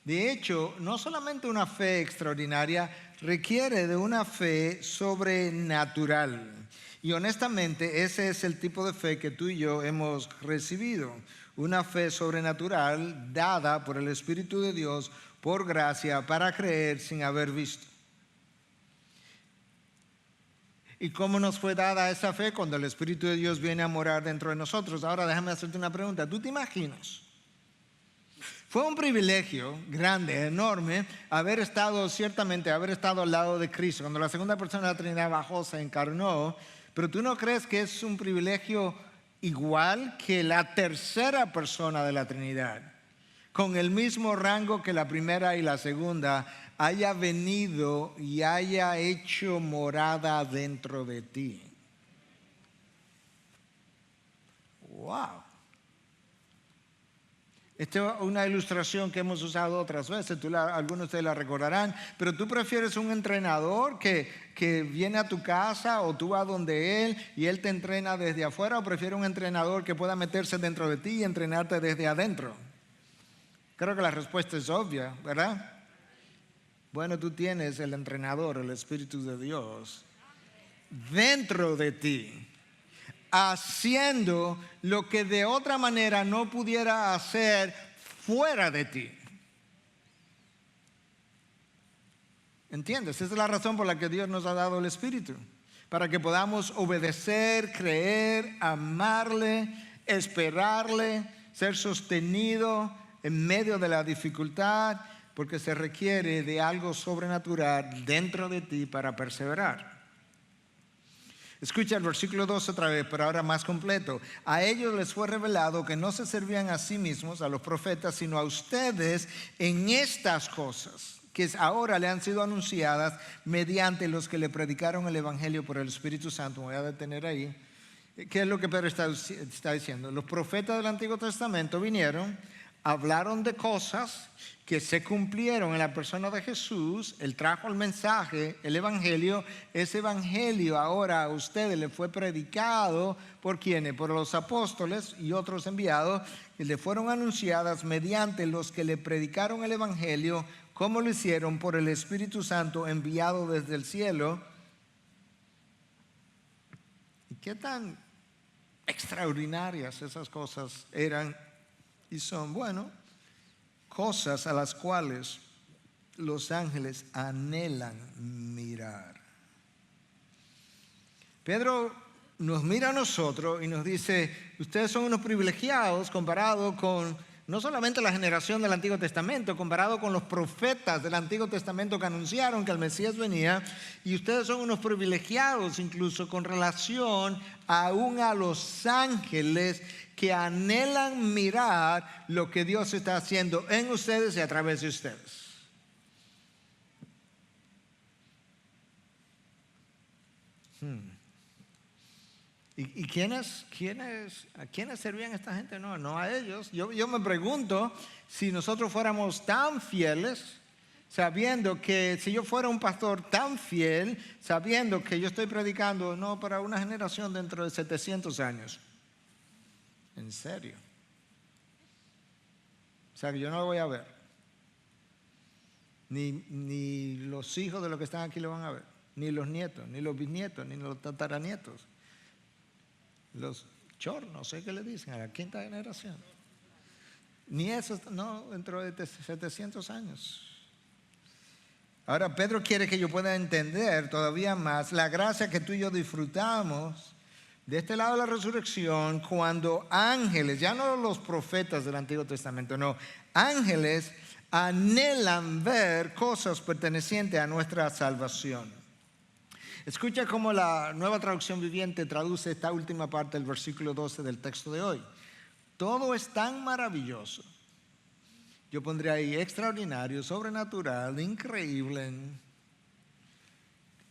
De hecho, no solamente una fe extraordinaria, requiere de una fe sobrenatural. Y honestamente, ese es el tipo de fe que tú y yo hemos recibido. Una fe sobrenatural dada por el Espíritu de Dios, por gracia, para creer sin haber visto. ¿Y cómo nos fue dada esa fe? Cuando el Espíritu de Dios viene a morar dentro de nosotros. Ahora déjame hacerte una pregunta. ¿Tú te imaginas? Fue un privilegio grande, enorme, haber estado al lado de Cristo. Cuando la segunda persona de la Trinidad bajó, se encarnó. Pero ¿tú no crees que es un privilegio igual que la tercera persona de la Trinidad, con el mismo rango que la primera y la segunda, haya venido y haya hecho morada dentro de ti? ¡Wow! Esta es una ilustración que hemos usado otras veces, algunos de ustedes la recordarán, pero tú prefieres un entrenador que viene a tu casa o tú vas donde él y él te entrena desde afuera, o prefieres un entrenador que pueda meterse dentro de ti y entrenarte desde adentro. Creo que la respuesta es obvia, ¿verdad? Bueno, tú tienes el entrenador, el Espíritu de Dios, dentro de ti, haciendo lo que de otra manera no pudiera hacer fuera de ti. ¿Entiendes? Esa es la razón por la que Dios nos ha dado el Espíritu, para que podamos obedecer, creer, amarle, esperarle, ser sostenido en medio de la dificultad, porque se requiere de algo sobrenatural dentro de ti para perseverar. Escucha el versículo 2 otra vez, pero ahora más completo. A ellos les fue revelado que no se servían a sí mismos, a los profetas, sino a ustedes en estas cosas, que ahora le han sido anunciadas mediante los que le predicaron el Evangelio por el Espíritu Santo. Me voy a detener ahí. ¿Qué es lo que Pedro está diciendo? Los profetas del Antiguo Testamento vinieron, hablaron de cosas que se cumplieron en la persona de Jesús. Él trajo el mensaje, el Evangelio. Ese Evangelio ahora a ustedes le fue predicado ¿por quiénes? Por los apóstoles y otros enviados, y le fueron anunciadas mediante los que le predicaron el Evangelio, como lo hicieron por el Espíritu Santo enviado desde el cielo. ¿Y qué tan extraordinarias esas cosas eran y son. Bueno, cosas a las cuales los ángeles anhelan mirar. Pedro nos mira a nosotros y nos dice, ustedes son unos privilegiados comparado con no solamente la generación del Antiguo Testamento, comparado con los profetas del Antiguo Testamento que anunciaron que el Mesías venía, y ustedes son unos privilegiados incluso con relación aún a los ángeles que anhelan mirar lo que Dios está haciendo en ustedes y a través de ustedes. ¿Y a quiénes servían esta gente? No a ellos. Yo me pregunto si nosotros fuéramos tan fieles, sabiendo que si yo fuera un pastor tan fiel, sabiendo que yo estoy predicando no para una generación dentro de 700 años. En serio. O sea que yo no lo voy a ver. Ni los hijos de los que están aquí lo van a ver. Ni los nietos, ni los bisnietos, ni los tataranietos. Los chornos, no sé qué le dicen a la quinta generación. Ni eso, no, dentro de 700 años. Ahora Pedro quiere que yo pueda entender todavía más la gracia que tú y yo disfrutamos de este lado de la resurrección cuando ángeles, ya no los profetas del Antiguo Testamento, no, ángeles anhelan ver cosas pertenecientes a nuestra salvación. Escucha cómo la Nueva Traducción Viviente traduce esta última parte del versículo 12 del texto de hoy. Todo es tan maravilloso. Yo pondré ahí extraordinario, sobrenatural, increíble,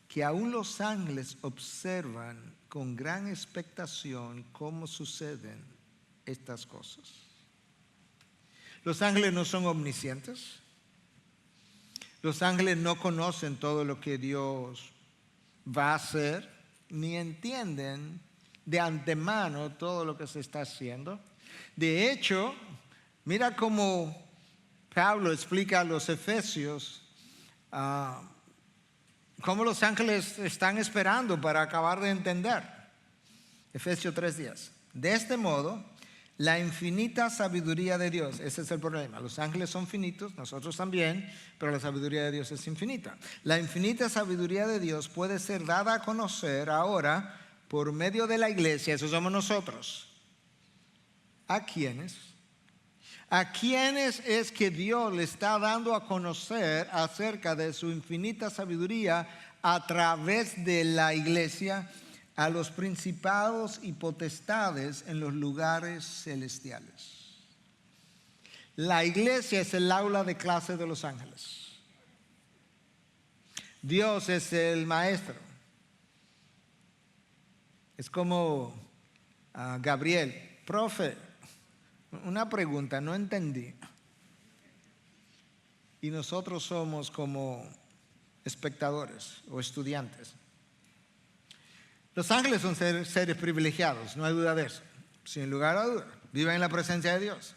que aún los ángeles observan con gran expectación cómo suceden estas cosas. Los ángeles no son omniscientes. Los ángeles no conocen todo lo que Dios va a hacer, ni entienden de antemano todo lo que se está haciendo. De hecho, mira cómo Pablo explica a los efesios cómo los ángeles están esperando para acabar de entender. Efesios 3:10. De este modo, la infinita sabiduría de Dios, ese es el problema. Los ángeles son finitos, nosotros también, pero la sabiduría de Dios es infinita. La infinita sabiduría de Dios puede ser dada a conocer ahora por medio de la iglesia, eso somos nosotros. ¿A quiénes? ¿A quiénes es que Dios le está dando a conocer acerca de su infinita sabiduría a través de la iglesia? A los principados y potestades en los lugares celestiales. La iglesia es el aula de clase de los ángeles. Dios es el maestro. Es como Gabriel, profe, una pregunta, no entendí. Y nosotros somos como espectadores o estudiantes. Los ángeles son seres privilegiados, no hay duda de eso. Sin lugar a duda, viven en la presencia de Dios.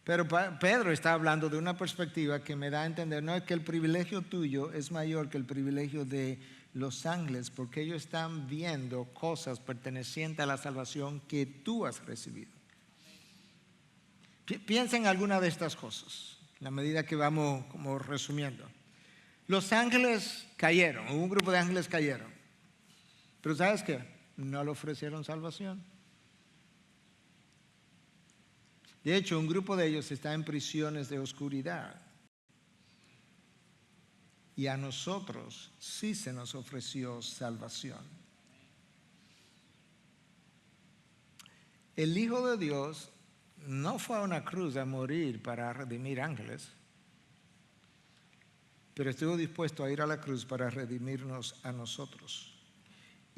Pero Pedro está hablando de una perspectiva que me da a entender, no es que el privilegio tuyo es mayor que el privilegio de los ángeles, porque ellos están viendo cosas pertenecientes a la salvación que tú has recibido. Piensa en alguna de estas cosas, en la medida que vamos como resumiendo. Los ángeles cayeron, un grupo de ángeles cayeron. Pero ¿sabes qué? No le ofrecieron salvación. De hecho, un grupo de ellos está en prisiones de oscuridad. Y a nosotros sí se nos ofreció salvación. El Hijo de Dios no fue a una cruz a morir para redimir ángeles, pero estuvo dispuesto a ir a la cruz para redimirnos a nosotros.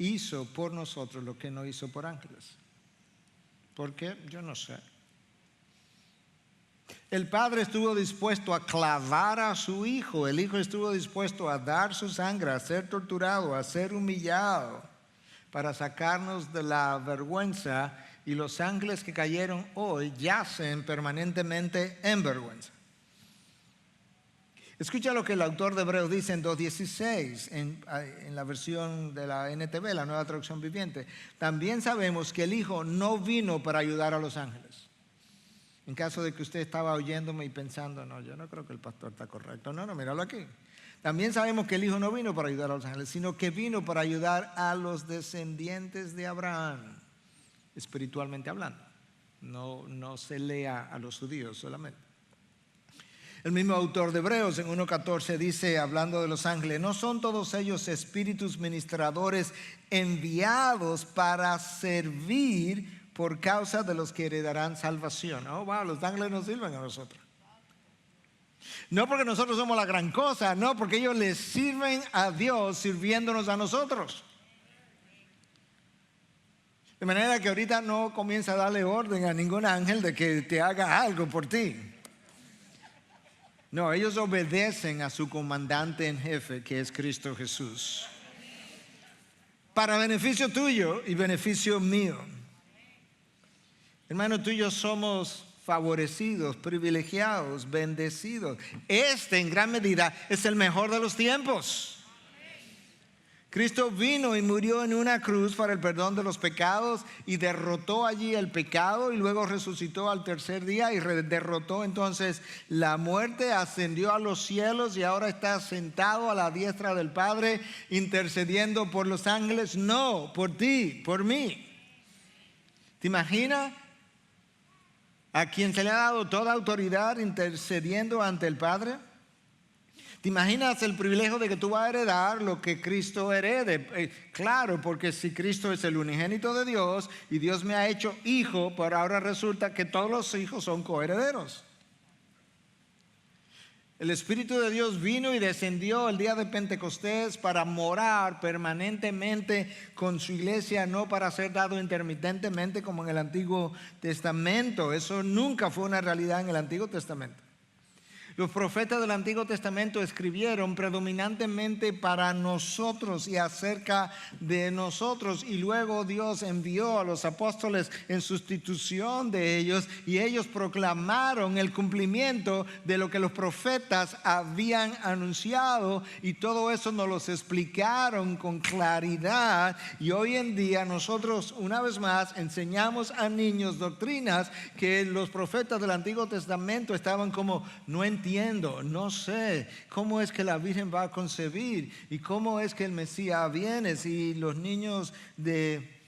Hizo por nosotros lo que no hizo por ángeles. ¿Por qué? Yo no sé. El Padre estuvo dispuesto a clavar a su Hijo. El Hijo estuvo dispuesto a dar su sangre, a ser torturado, a ser humillado, para sacarnos de la vergüenza. Y los ángeles que cayeron hoy yacen permanentemente en vergüenza. Escucha lo que el autor de Hebreos dice en 2:16, en la versión de la NTV, la Nueva Traducción Viviente. También sabemos que el Hijo no vino para ayudar a los ángeles. En caso de que usted estaba oyéndome y pensando, no, yo no creo que el pastor está correcto. No, míralo aquí. También sabemos que el Hijo no vino para ayudar a los ángeles, sino que vino para ayudar a los descendientes de Abraham, espiritualmente hablando. No se lea a los judíos solamente. El mismo autor de Hebreos en 1:14 dice, hablando de los ángeles, ¿no son todos ellos espíritus ministradores enviados para servir por causa de los que heredarán salvación? Oh, wow, los ángeles nos sirven a nosotros. No porque nosotros somos la gran cosa, no, porque ellos les sirven a Dios sirviéndonos a nosotros. De manera que ahorita no comienza a darle orden a ningún ángel de que te haga algo por ti. No, ellos obedecen a su comandante en jefe, que es Cristo Jesús. Para beneficio tuyo y beneficio mío. Hermano, tú y yo somos favorecidos, privilegiados, bendecidos. Este en gran medida es el mejor de los tiempos. Cristo vino y murió en una cruz para el perdón de los pecados y derrotó allí el pecado y luego resucitó al tercer día y derrotó entonces la muerte, ascendió a los cielos y ahora está sentado a la diestra del Padre intercediendo por los ángeles. No, por ti, por mí. ¿Te imaginas? A quien se le ha dado toda autoridad intercediendo ante el Padre. ¿Te imaginas el privilegio de que tú vas a heredar lo que Cristo herede? Claro, porque si Cristo es el unigénito de Dios y Dios me ha hecho hijo, pero ahora resulta que todos los hijos son coherederos. El Espíritu de Dios vino y descendió el día de Pentecostés para morar permanentemente con su iglesia, no para ser dado intermitentemente como en el Antiguo Testamento. Eso nunca fue una realidad en el Antiguo Testamento. Los profetas del Antiguo Testamento escribieron predominantemente para nosotros y acerca de nosotros, y luego Dios envió a los apóstoles en sustitución de ellos y ellos proclamaron el cumplimiento de lo que los profetas habían anunciado, y todo eso nos lo explicaron con claridad. Y hoy en día nosotros una vez más enseñamos a niños doctrinas que los profetas del Antiguo Testamento estaban como, no entiendo, no sé cómo es que la Virgen va a concebir y cómo es que el Mesías viene. Si los niños de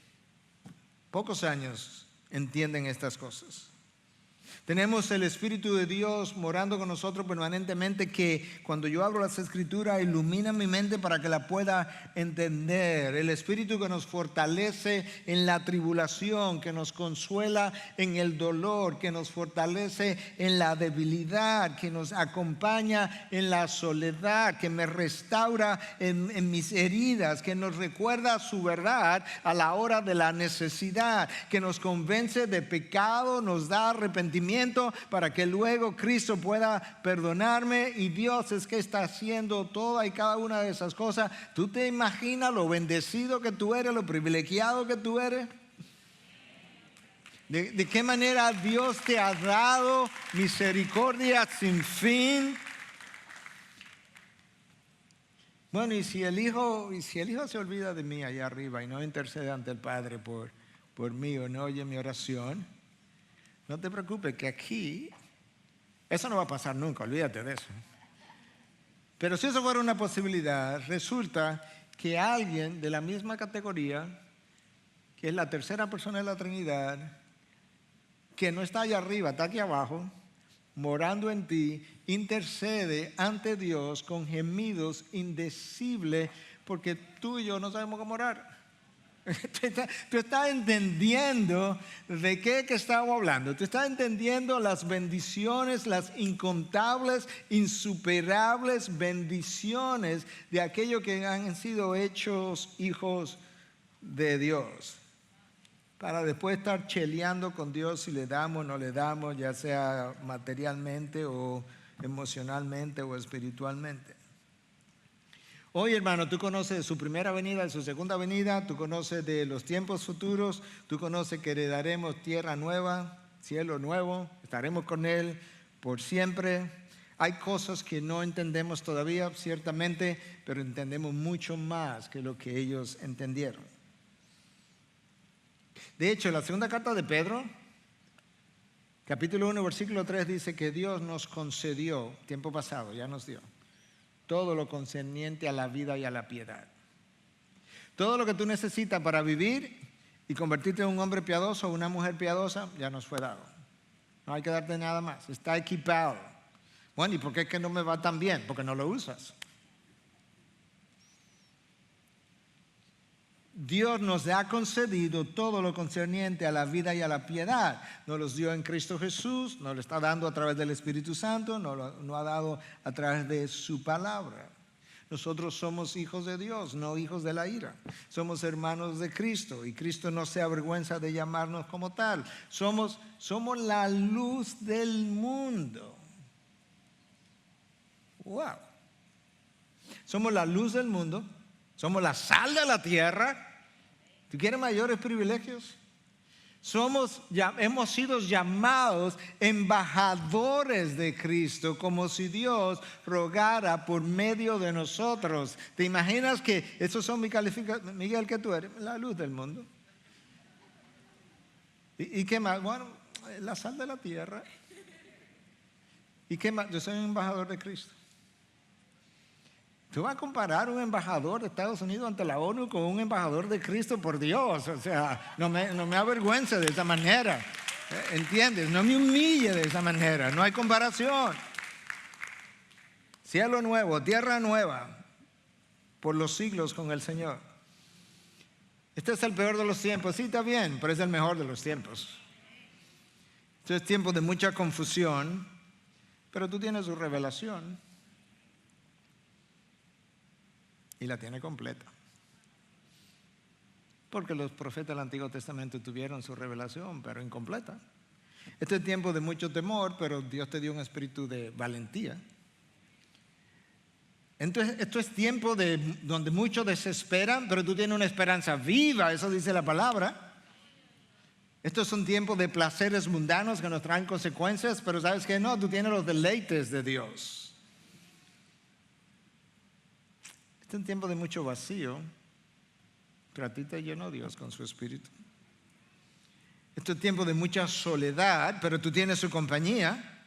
pocos años entienden estas cosas. Tenemos el Espíritu de Dios morando con nosotros permanentemente, que cuando yo abro las Escrituras ilumina mi mente para que la pueda entender. El Espíritu que nos fortalece en la tribulación, que nos consuela en el dolor, que nos fortalece en la debilidad, que nos acompaña en la soledad, que me restaura en mis heridas, que nos recuerda su verdad a la hora de la necesidad, que nos convence de pecado, nos da arrepentimiento para que luego Cristo pueda perdonarme. Y Dios es que está haciendo toda y cada una de esas cosas. ¿Tú te imaginas lo bendecido que tú eres, lo privilegiado que tú eres? ¿De qué manera Dios te ha dado misericordia sin fin? Bueno, y si el Hijo se olvida de mí allá arriba y no intercede ante el Padre por mí, o no oye mi oración, no te preocupes, que aquí eso no va a pasar nunca, olvídate de eso. Pero si eso fuera una posibilidad, resulta que alguien de la misma categoría, que es la tercera persona de la Trinidad, que no está allá arriba, está aquí abajo, morando en ti, intercede ante Dios con gemidos indecibles, porque tú y yo no sabemos cómo orar. Tú estás entendiendo de qué que estamos hablando. Tú estás entendiendo las bendiciones, las incontables, insuperables bendiciones de aquellos que han sido hechos hijos de Dios. Para después estar cheleando con Dios si le damos o no le damos, ya sea materialmente o emocionalmente o espiritualmente. Hoy, hermano, tú conoces de su primera venida, de su segunda venida, tú conoces de los tiempos futuros, tú conoces que heredaremos tierra nueva, cielo nuevo, estaremos con Él por siempre. Hay cosas que no entendemos todavía, ciertamente, pero entendemos mucho más que lo que ellos entendieron. De hecho, la segunda carta de Pedro, capítulo 1, versículo 3, dice que Dios nos concedió, tiempo pasado, ya nos dio, todo lo concerniente a la vida y a la piedad. Todo lo que tú necesitas para vivir y convertirte en un hombre piadoso o una mujer piadosa, ya nos fue dado. No hay que darte nada más, está equipado. Bueno, ¿y por qué es que no me va tan bien? Porque no lo usas. Dios nos ha concedido todo lo concerniente a la vida y a la piedad. Nos los dio en Cristo Jesús, nos lo está dando a través del Espíritu Santo, nos lo ha dado a través de su palabra. Nosotros somos hijos de Dios, no hijos de la ira. Somos hermanos de Cristo y Cristo no se avergüenza de llamarnos como tal. Somos la luz del mundo. Wow. Somos la luz del mundo, somos la sal de la tierra. ¿Tú quieres mayores privilegios? Hemos sido llamados embajadores de Cristo, como si Dios rogara por medio de nosotros. ¿Te imaginas que esos son mis calificaciones? Miguel, ¿qué tú eres? La luz del mundo. ¿Y qué más? Bueno, la sal de la tierra. ¿Y qué más? Yo soy un embajador de Cristo. ¿Tú vas a comparar un embajador de Estados Unidos ante la ONU con un embajador de Cristo? Por Dios, o sea, no me avergüence de esa manera. ¿Entiendes? No me humille de esa manera, no hay comparación. Cielo nuevo, tierra nueva, por los siglos con el Señor. Este es el peor de los tiempos, sí, está bien, pero es el mejor de los tiempos. Este es tiempo de mucha confusión, pero tú tienes su revelación. Y la tiene completa. Porque los profetas del Antiguo Testamento tuvieron su revelación, pero incompleta. Este es tiempo de mucho temor, pero Dios te dio un espíritu de valentía. Entonces, esto es tiempo donde muchos desesperan, pero tú tienes una esperanza viva, eso dice la palabra. Estos son tiempos de placeres mundanos que nos traen consecuencias, pero ¿sabes qué? No, tú tienes los deleites de Dios. Este es un tiempo de mucho vacío, pero a ti te llenó Dios con su espíritu. Este es un tiempo de mucha soledad, pero tú tienes su compañía.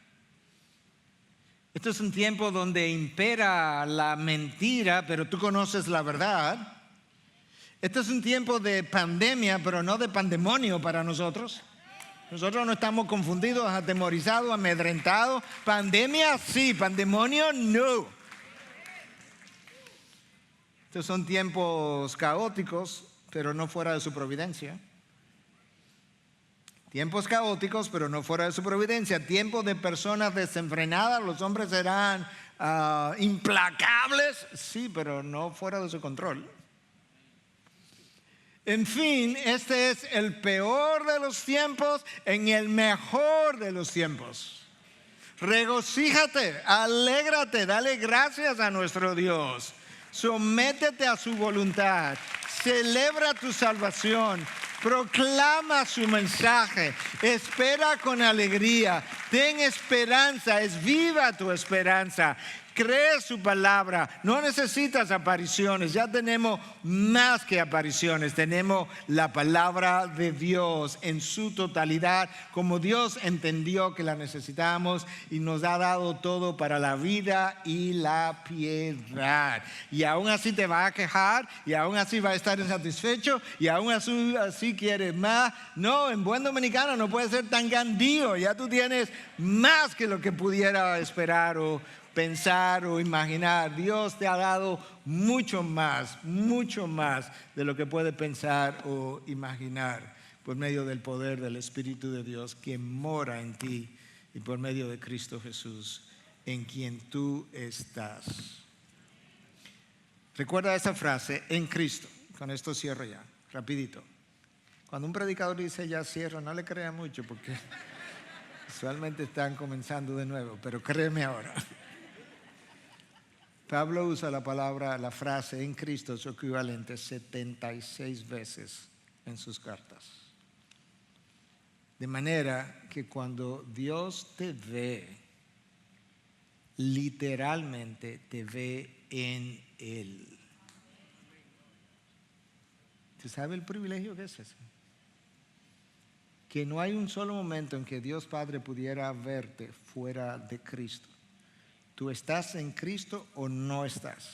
Este es un tiempo donde impera la mentira, pero tú conoces la verdad. Este es un tiempo de pandemia, pero no de pandemonio para nosotros. Nosotros no estamos confundidos, atemorizados, amedrentados. Pandemia sí, pandemonio no. Estos son tiempos caóticos, pero no fuera de su providencia. Tiempos caóticos, pero no fuera de su providencia. Tiempos de personas desenfrenadas. Los hombres serán implacables, sí, pero no fuera de su control. En fin, este es el peor de los tiempos en el mejor de los tiempos. Regocíjate, alégrate, dale gracias a nuestro Dios. Sométete a su voluntad, celebra tu salvación, proclama su mensaje, espera con alegría, ten esperanza, es viva tu esperanza. Cree su palabra, no necesitas apariciones, ya tenemos más que apariciones, tenemos la palabra de Dios en su totalidad, como Dios entendió que la necesitamos y nos ha dado todo para la vida y la piedad. Y aún así te va a quejar, y aún así va a estar insatisfecho, y aún así quieres más. No, en buen dominicano no puede ser tan gandío, ya tú tienes más que lo que pudiera esperar o pensar o imaginar. Dios te ha dado mucho más de lo que puede pensar o imaginar por medio del poder del Espíritu de Dios que mora en ti y por medio de Cristo Jesús en quien tú estás. Recuerda esa frase, en Cristo. Con esto cierro ya, rapidito. Cuando un predicador dice ya cierro, no le crea mucho porque usualmente están comenzando de nuevo, pero créeme ahora. Pablo usa la frase en Cristo, su equivalente, 76 veces en sus cartas. De manera que cuando Dios te ve, literalmente te ve en Él. ¿Tú sabes el privilegio que es eso? Que no hay un solo momento en que Dios Padre pudiera verte fuera de Cristo. Tú estás en Cristo o no estás.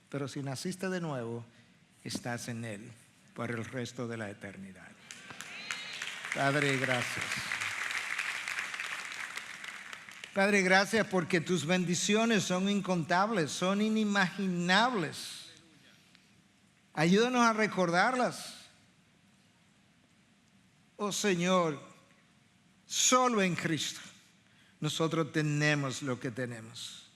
Pero si naciste de nuevo, estás en Él por el resto de la eternidad. Padre, gracias. Padre, gracias porque tus bendiciones son incontables, son inimaginables. Ayúdanos a recordarlas. Oh Señor, solo en Cristo nosotros tenemos lo que tenemos.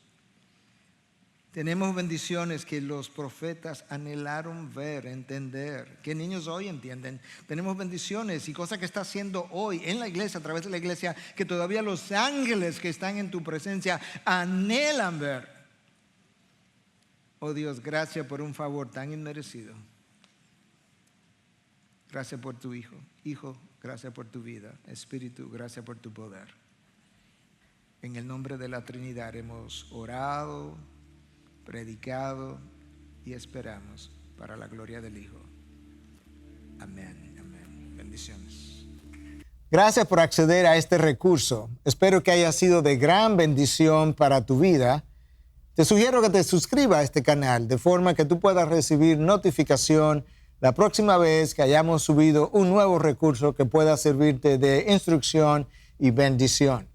Tenemos bendiciones que los profetas anhelaron ver, entender, que niños hoy entienden. Tenemos bendiciones y cosas que está haciendo hoy en la iglesia, a través de la iglesia, que todavía los ángeles que están en tu presencia anhelan ver. Oh Dios, gracias por un favor tan inmerecido. Gracias por tu Hijo. Hijo, gracias por tu vida. Espíritu, gracias por tu poder. En el nombre de la Trinidad hemos orado, predicado y esperamos para la gloria del Hijo. Amén, amén. Bendiciones. Gracias por acceder a este recurso. Espero que haya sido de gran bendición para tu vida. Te sugiero que te suscribas a este canal de forma que tú puedas recibir notificación la próxima vez que hayamos subido un nuevo recurso que pueda servirte de instrucción y bendición.